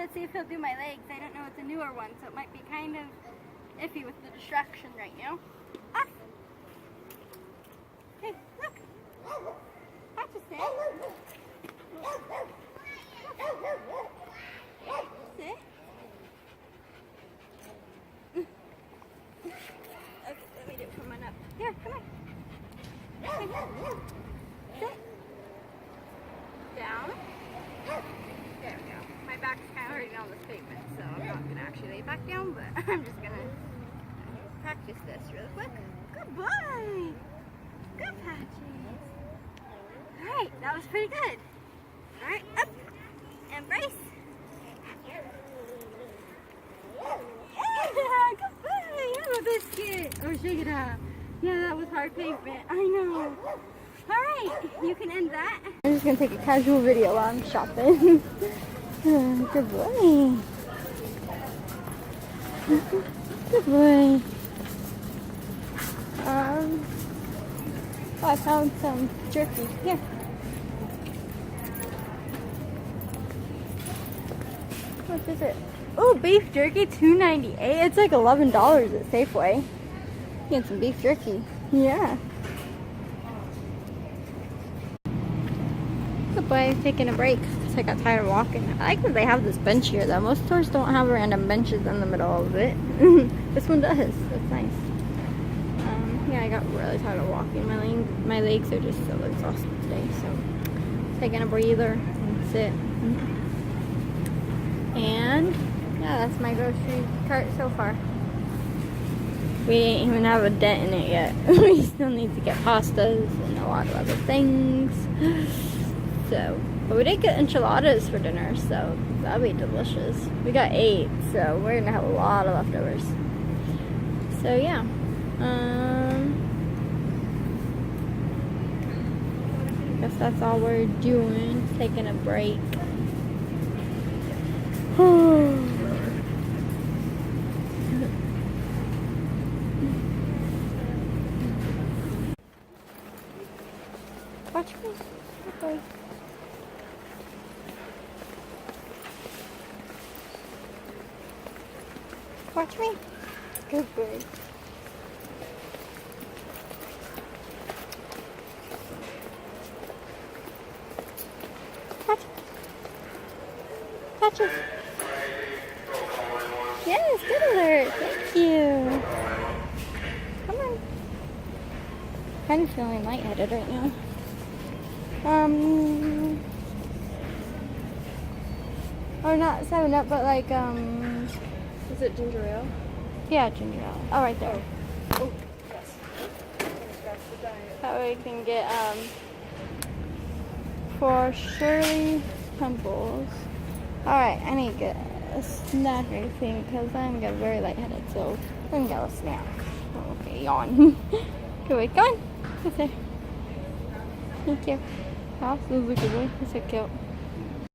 Let's see if he'll do my legs. I don't know, it's a newer one, so it might be kind of iffy with the distraction right now. Ah! Hey, look! Patch is there. See? Okay, let me do it from one up. Here, come on. Sit. Down. There we go. My back's kind of hurting on this pavement, so I'm not going to actually lay back down, but I'm just going to practice this real quick. Good boy! Good Patches. Alright, that was pretty good. Alright, up. And brace. Yeah, good boy! Have a biscuit. Oh, shake it out. Yeah, that was hard pavement. I know. Alright, you can end that. I'm just going to take a casual video while I'm shopping. Good boy. Good boy. I found some jerky. Here. What is it? Oh, beef jerky, $2.98. It's like $11 at Safeway. Get some beef jerky. Yeah. Good boy, taking a break because I got tired of walking. I like that they have this bench here though. Most stores don't have random benches in the middle of it. This one does. That's nice. Yeah, I got really tired of walking. My legs are just so exhausted today. So taking a breather and sit. And yeah, that's my grocery cart so far. We ain't even have a dent in it yet. We still need to get pastas and a lot of other things. So, but we did get enchiladas for dinner, so that'll be delicious. We got 8, so we're gonna have a lot of leftovers. So yeah, guess that's all we're doing. Taking a break. Watch me. Okay. Watch me. Good boy. Watch. Watch it. Yes, good alert. Thank you. Come on. Kind of feeling lightheaded right now. Or not 7-Up, but like, Is it ginger ale? yeah, ginger ale. Oh, right there. Oh, yes. That way we can get, for Shirley Temples. Alright, I need to get a snack or anything because I'm getting very lightheaded, so I'm gonna get a snack. Okay, yawn. Okay, wait, go on. That's it. Thank you. House is a good one. It's so cute.